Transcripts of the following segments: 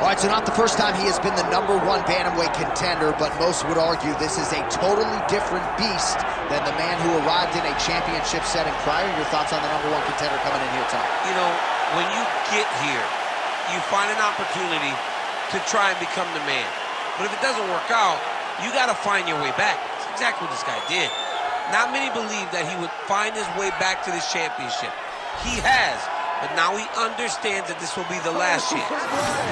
All right, so not the first time he has been the #1 bantamweight contender, but most would argue this is a totally different beast than the man who arrived in a championship setting prior. Your thoughts on the #1 contender coming in here tonight? You know, when you get here, you find an opportunity to try and become the man. But if it doesn't work out, you got to find your way back. That's exactly what this guy did. Not many believed that he would find his way back to this championship. He has, but now he understands that this will be the last chance.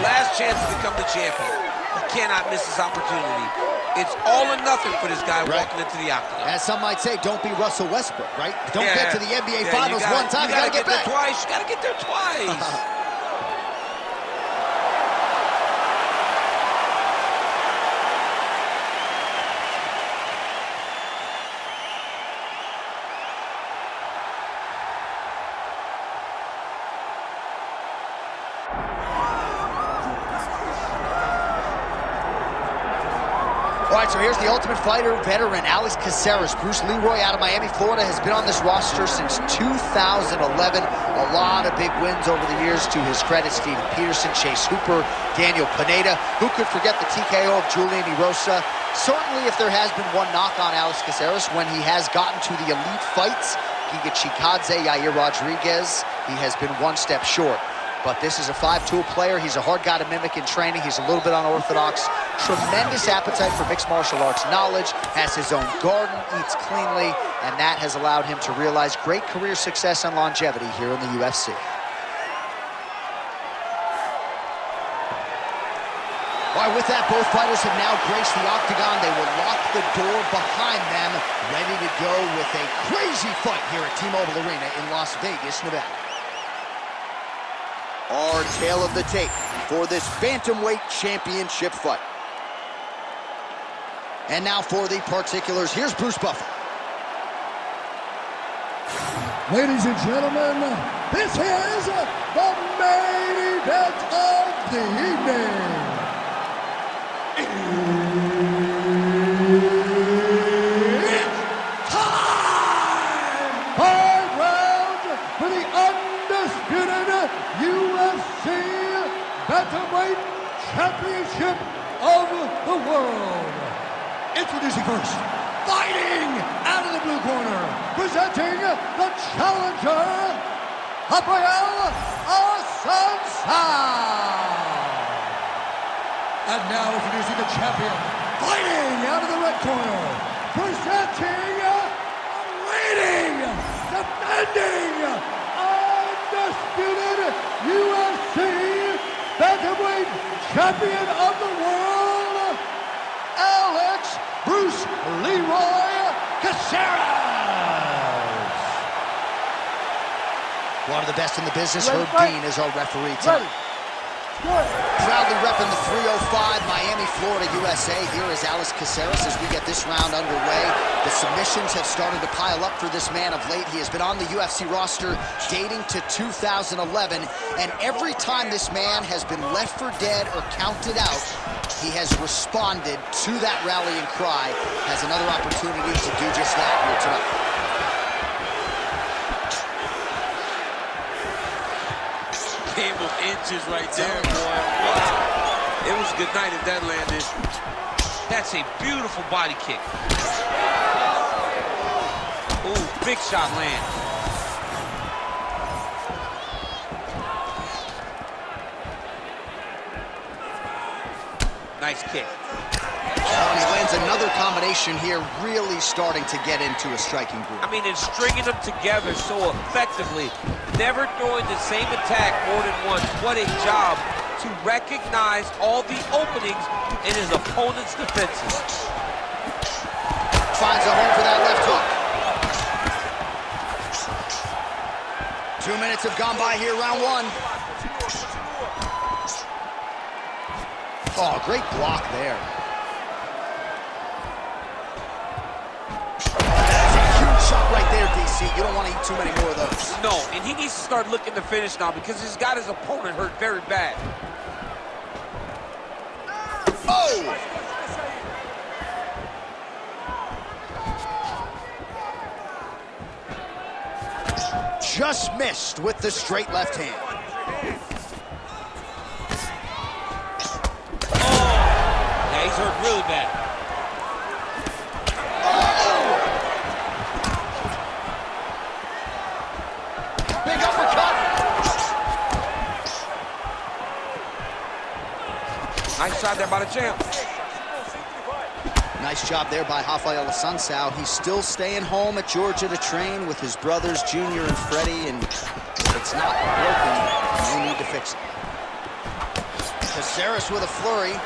Last chance to become the champion. He cannot miss this opportunity. It's all or nothing for this guy walking into the octagon. As some might say, don't be Russell Westbrook, right? Don't get to the NBA Finals one time, you gotta get back. There twice. You gotta get there twice. All right, so here's the Ultimate Fighter veteran, Alex Caceres. Bruce Leroy out of Miami, Florida, has been on this roster since 2011. A lot of big wins over the years to his credit. Steven Peterson, Chase Hooper, Daniel Pineda. Who could forget the TKO of Julian Erosa? Certainly, if there has been one knock on Alex Caceres, when he has gotten to the elite fights, Giga Chikadze, Yair Rodriguez, he has been one step short. But this is a 5-tool player. He's a hard guy to mimic in training. He's a little bit unorthodox. Tremendous appetite for mixed martial arts knowledge, has his own garden, eats cleanly, and that has allowed him to realize great career success and longevity here in the UFC. All right, with that, both fighters have now graced the octagon. They will lock the door behind them, ready to go with a crazy fight here at T-Mobile Arena in Las Vegas, Nevada. Our tale of the tape for this bantamweight championship fight. And now for the particulars, here's Bruce Buffer. Ladies and gentlemen, this is the main event of the evening. It's time! 5 rounds for the undisputed UFC Bantamweight Championship of the World. Introducing first, fighting out of the blue corner, presenting the challenger, Raphael Assuncao. And now introducing the champion, fighting out of the red corner, presenting, leading, defending, undisputed UFC Bantamweight Champion of the World, Alex Bruce Leroy Caceres. One of the best in the business, Herb Dean, is our referee tonight. Proudly repping the 305, Miami, Florida, USA. Here is Alex Caceres as we get this round underway. The submissions have started to pile up for this man of late. He has been on the UFC roster dating to 2011, and every time this man has been left for dead or counted out, he has responded to that rallying cry, has another opportunity to do just that here tonight. Game of inches right there, boy. Wow. It was a good night if that landed. That's a beautiful body kick. Ooh, big shot land. Nice kick. Oh, he lands another combination here, really starting to get into a striking groove. I mean, it's stringing them together so effectively. Never throwing the same attack more than once. What a job to recognize all the openings in his opponent's defenses. Finds a home for that left hook. 2 minutes have gone by here, round one. Oh, great block there. Shot right there, DC. You don't want to eat too many more of those. No, and he needs to start looking to finish now because he's got his opponent hurt very bad. Oh! Just missed with the straight left hand. Nice shot there by the champ. Nice job there by Raphael Assuncao. He's still staying home at Georgia to train with his brothers, Junior and Freddie, and if it's not broken, no need to fix it. Caceres with a flurry.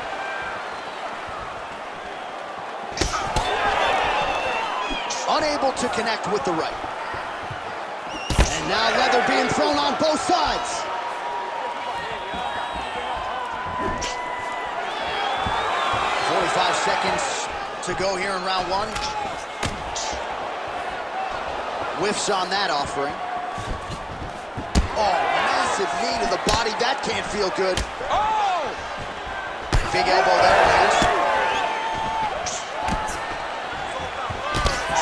Unable to connect with the right. And now leather being thrown on both sides. Seconds to go here in round one. Whiffs on that offering. Oh, massive knee to the body. That can't feel good. Oh! Big elbow there, Lance.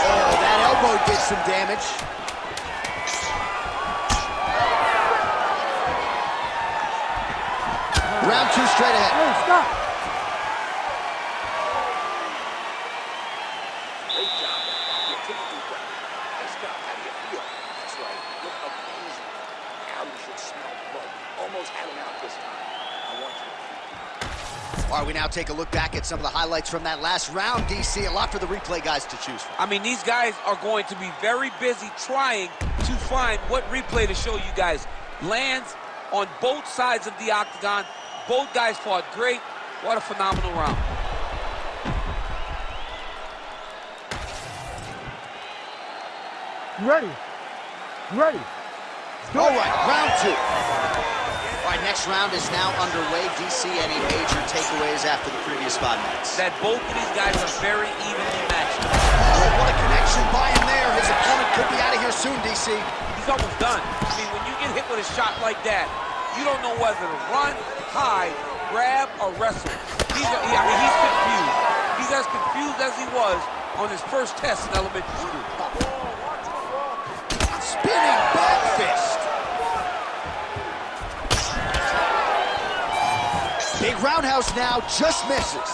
Oh, that elbow did some damage. Round two straight ahead. Hey, stop. All right, we now take a look back at some of the highlights from that last round, DC. A lot for the replay guys to choose from. I mean, these guys are going to be very busy trying to find what replay to show you guys. Lands on both sides of the octagon. Both guys fought great. What a phenomenal round. Ready. Ready. All right, round two. All right, next round is now underway. DC, any major takeaways after the previous 5 minutes? That both of these guys are very evenly matched. Oh, what a connection by him there. His opponent could be out of here soon, DC. He's almost done. I mean, when you get hit with a shot like that, you don't know whether to run, hide, grab, or wrestle. He's confused. He's as confused as he was on his first test in elementary school. Spinning back fist. Big roundhouse now, just misses.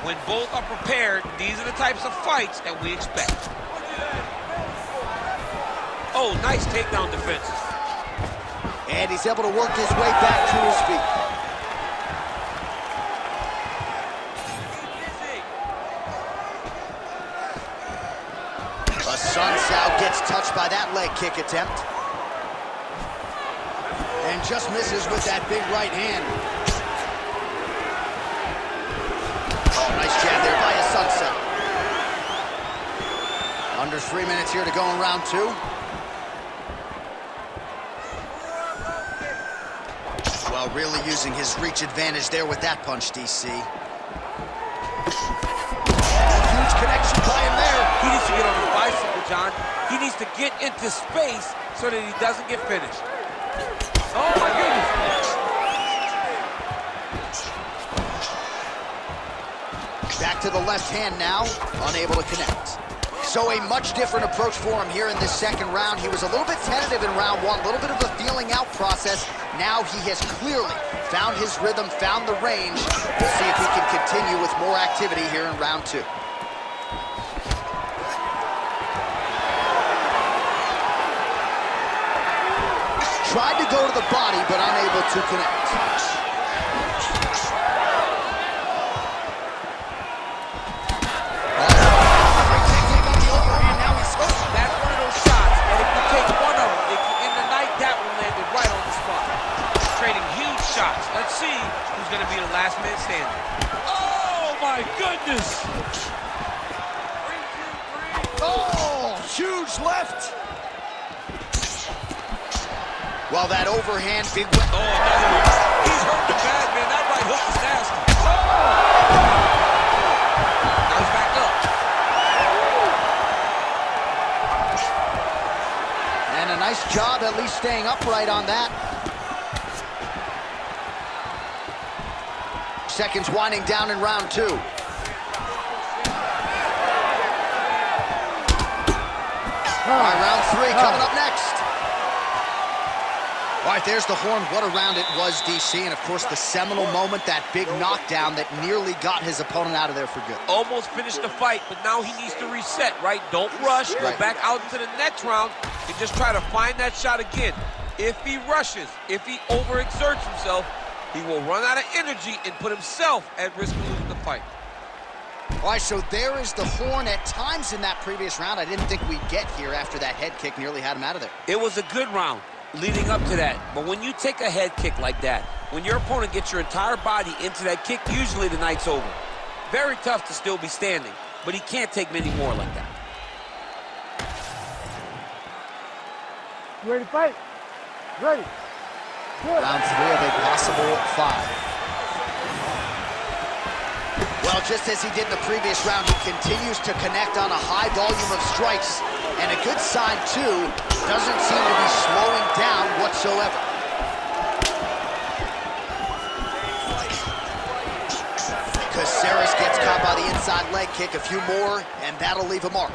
When both are prepared, these are the types of fights that we expect. Oh, nice takedown defense. And he's able to work his way back to his feet. Assuncao gets touched by that leg kick attempt. And just misses with that big right hand. Oh, nice jab there by Assuncao. Under 3 minutes here to go in round two. Well, really using his reach advantage there with that punch, DC. Huge connection by him there. He needs to get on his bicycle, John. He needs to get into space so that he doesn't get finished. Oh, my goodness. Back to the left hand now, unable to connect. So a much different approach for him here in this second round. He was a little bit tentative in round one, a little bit of a feeling out process. Now he has clearly found his rhythm, found the range. We'll see if he can continue with more activity here in round two. Tried to go to the body, but unable to connect. That's one of those shots that if you take one of them, in the night, that one landed right on the spot. Trading huge shots. Let's see who's going to be the last man standing. Oh, my goodness. Oh, huge left. Well, that overhand big whip. Oh, another one. He's hurting bad, man. That right hook is nasty. Oh! Now he's back up. And a nice job at least staying upright on that. Seconds winding down in round two. All right, round three coming up next. All right, there's the horn. What a round it was, DC. And, of course, the seminal moment, that big knockdown that nearly got his opponent out of there for good. Almost finished the fight, but now he needs to reset, right? Don't rush. Go back out into the next round and just try to find that shot again. If he rushes, if he overexerts himself, he will run out of energy and put himself at risk of losing the fight. All right, so there is the horn. At times in that previous round, I didn't think we'd get here after that head kick nearly had him out of there. It was a good round leading up to that, but when you take a head kick like that, when your opponent gets your entire body into that kick, usually the night's over. Very tough to still be standing, but he can't take many more like that. You ready to fight? Ready. Good. Round 3 of a possible 5. Well, just as he did in the previous round, he continues to connect on a high volume of strikes. And a good sign, too, doesn't seem to be slowing down whatsoever. Caceres gets caught by the inside leg kick. A few more, and that'll leave a mark.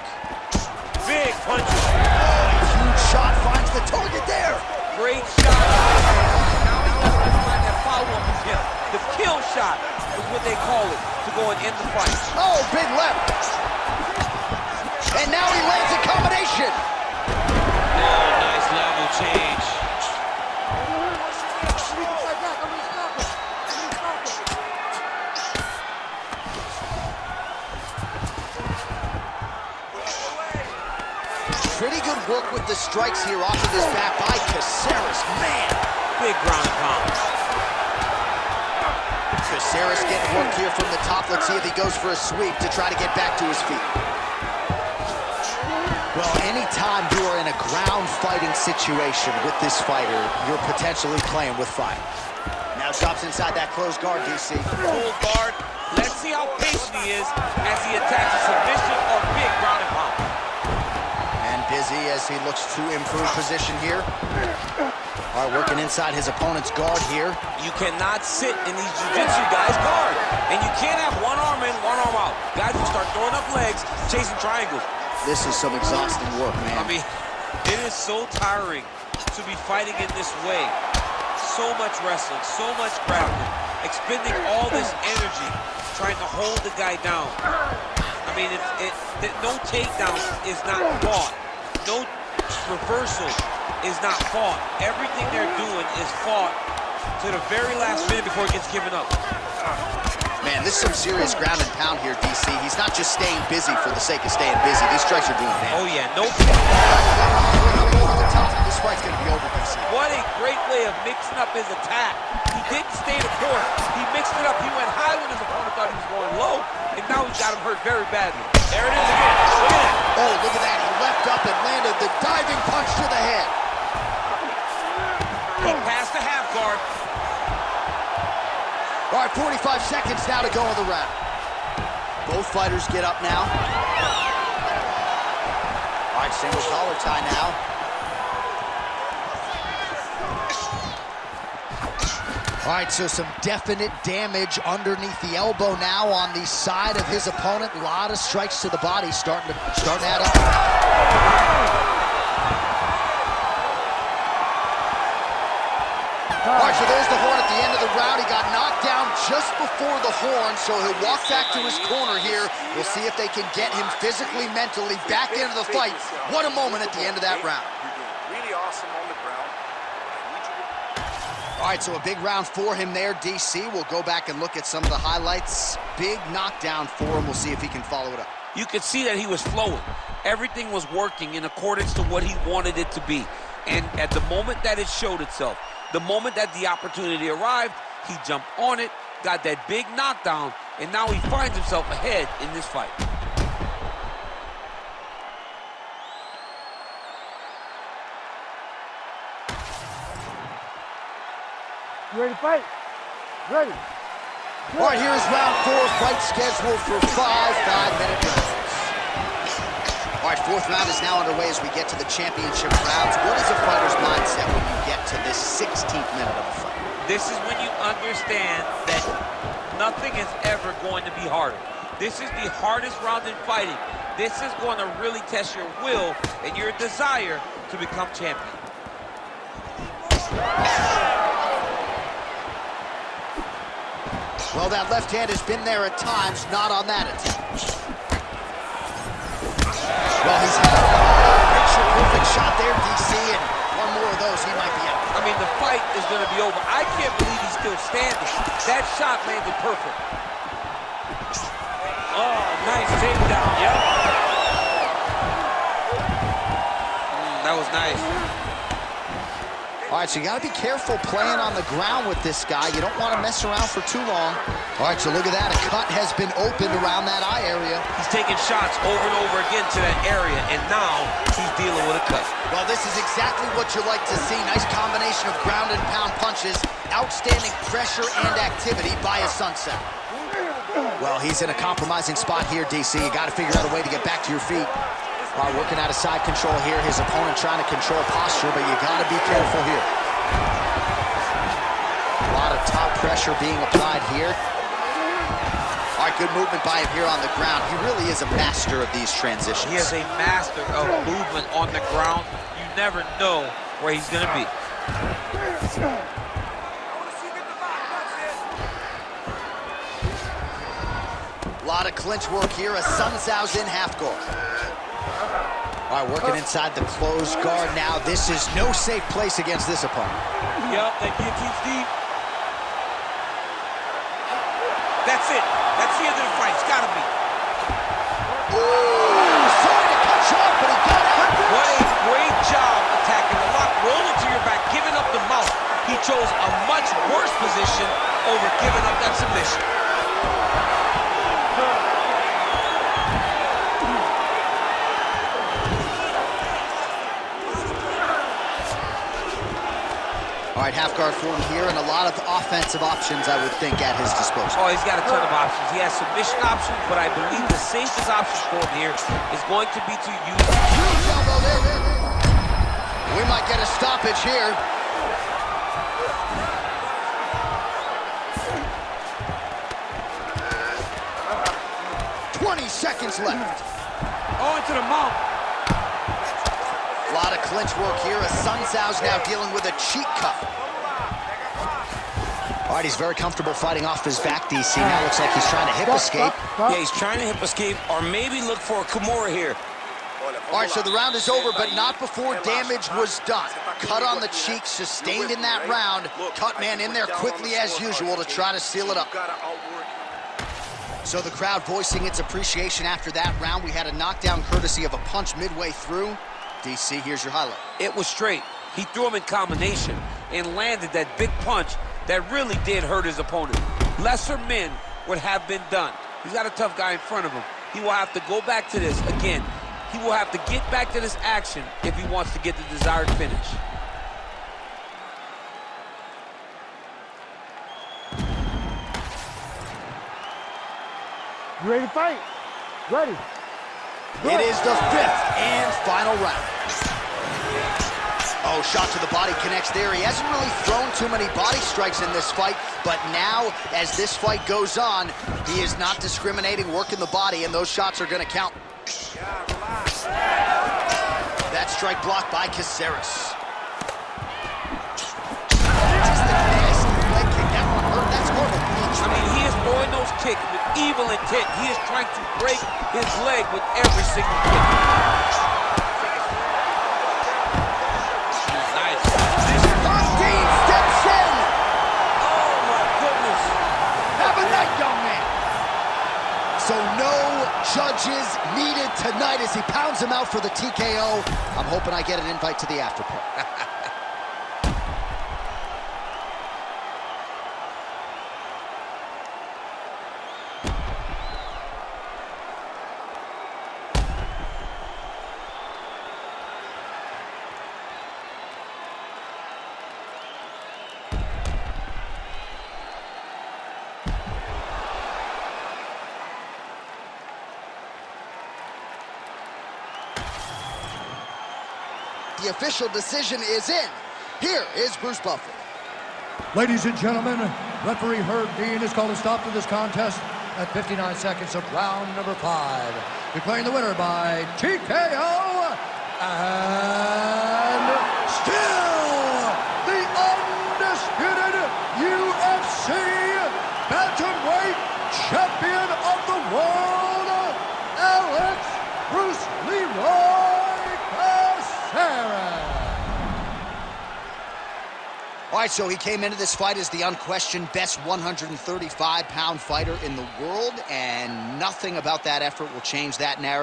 Big punches. Oh, a huge shot finds the target there. Great shot. Now he's got to find that follow-up with him. The kill shot is what they call it, to go and end the fight. Oh, big left. And now he lands a combination. Oh, nice level change. Pretty good work with the strikes here off of his back by Caceres. Man. Big ground and pound. Caceres getting work here from the top. Let's see if he goes for a sweep to try to get back to his feet. Well, anytime you are in a ground fighting situation with this fighter, you're potentially playing with fire. Now drops inside that closed guard, DC. Full guard. Let's see how patient he is as he attacks a submission or big ground and pound. And busy as he looks to improve position here. All right, working inside his opponent's guard here. You cannot sit in these jiu-jitsu guys' guard. And you can't have one arm in, one arm out. Guys will start throwing up legs, chasing triangles. This is some exhausting work, man. I mean, it is so tiring to be fighting in this way. So much wrestling, so much grappling, expending all this energy trying to hold the guy down. I mean, no takedown is not fought. No reversal is not fought. Everything they're doing is fought to the very last minute before it gets given up. Man, this is some serious ground and pound here, DC. He's not just staying busy for the sake of staying busy. These strikes are doing damage. Oh, yeah, no. Over the top. This fight's going to be over, DC. What a great way of mixing up his attack. He didn't stay the course. He mixed it up. He went high when his opponent thought he was going low, and now he's got him hurt very badly. There it is again. Look at that. Oh, look at that. He leapt up and landed the diving punch to the head. He passed the half guard. All right, 45 seconds now to go in the round. Both fighters get up now. All right, single collar tie now. All right, so some definite damage underneath the elbow now on the side of his opponent. A lot of strikes to the body starting to add up. All right, so there's the horn at the end of the round. He got knocked down just before the horn, so he'll walk back to his corner here. We'll see if they can get him physically, mentally back into the fight. What a moment at the end of that round. You're doing really awesome on the ground. All right, so a big round for him there, DC. We'll go back and look at some of the highlights. Big knockdown for him. We'll see if he can follow it up. You could see that he was flowing. Everything was working in accordance to what he wanted it to be. And at the moment that it showed itself, the moment that the opportunity arrived, he jumped on it, got that big knockdown, and now he finds himself ahead in this fight. You ready to fight? Ready. All right, here's round 4. Fight scheduled for 5-minute rounds. All right, 4th round is now underway as we get to the championship rounds. What is a fighter's mindset when you get to this 16th minute of a fight? This is when you understand that nothing is ever going to be harder. This is the hardest round in fighting. This is going to really test your will and your desire to become champion. Well, that left hand has been there at times, not on that attempt. Well, he's had a picture-perfect shot there, DC, and one more of those, he might be out. I mean, the fight is going to be over. I can't believe he's still standing. That shot landed perfect. Oh, nice takedown, yep. That was nice. All right, so you got to be careful playing on the ground with this guy. You don't want to mess around for too long. All right, so look at that. A cut has been opened around that eye area. He's taking shots over and over again to that area, and now he's dealing with a cut. Well, this is exactly what you like to see. Nice combination of ground and pound punches. Outstanding pressure and activity by Assuncao. Well, he's in a compromising spot here, DC. You got to figure out a way to get back to your feet. Working out of side control here. His opponent trying to control posture, but you got to be careful here. A lot of top pressure being applied here. All right, good movement by him here on the ground. He really is a master of these transitions. He is a master of movement on the ground. You never know where he's going to be. A lot of clinch work here. Assuncao's in half guard. All right, working inside the closed guard now. This is no safe place against this opponent. Yep, that guillotine's deep. That's it. That's the end of the fight. It's got to be. Ooh, sorry to cut you off, but he got out. What a great job attacking the lock, rolling to your back, giving up the mount. He chose a much worse position over giving up that submission. All right, half guard form here, and a lot of offensive options, I would think, at his disposal. Oh, he's got a ton of options. He has submission options, but I believe the safest option for him here is going to be to use... Huge elbow there. We might get a stoppage here. Seconds left. Oh, into the mount. A lot of clinch work here. Assuncao's now dealing with a cheek cuff. All right, he's very comfortable fighting off his back, DC. Now looks like he's trying to hip escape. Yeah, he's trying to hip escape, or maybe look for a Kimura here. All right, so the round is over, but not before damage was done. Cut on the cheek, sustained in that round. Cut man in there quickly as usual to try to seal it up. So the crowd voicing its appreciation after that round. We had a knockdown courtesy of a punch midway through. DC, here's your highlight. It was straight. He threw him in combination and landed that big punch that really did hurt his opponent. Lesser men would have been done. He's got a tough guy in front of him. He will have to go back to this. Again, he will have to get back to this action if he wants to get the desired finish. You ready to fight? Ready. It is the fifth and final round. Oh, shot to the body connects there. He hasn't really thrown too many body strikes in this fight, but now, as this fight goes on, he is not discriminating, working the body, and those shots are going to count. That strike blocked by Caceres. Just a nasty leg kick. That one hurt. That's more of a punch. I mean, he is throwing those kicks with evil intent. He is trying to break his leg with every single kick. Nice. Dean steps in. Oh, my goodness. Have a night, young man. So no judges needed tonight as he pounds him out for the TKO. I'm hoping I get an invite to the after party. The official decision is in. Here is Bruce Buffer. Ladies and gentlemen, referee Herb Dean has called a stop to this contest at 59 seconds of round number 5. Declaring the winner by TKO, and still the bantamweight champion of the world, Bruce Leroy Caceres. All right, so he came into this fight as the unquestioned best 135-pound fighter in the world, and nothing about that effort will change that narrative.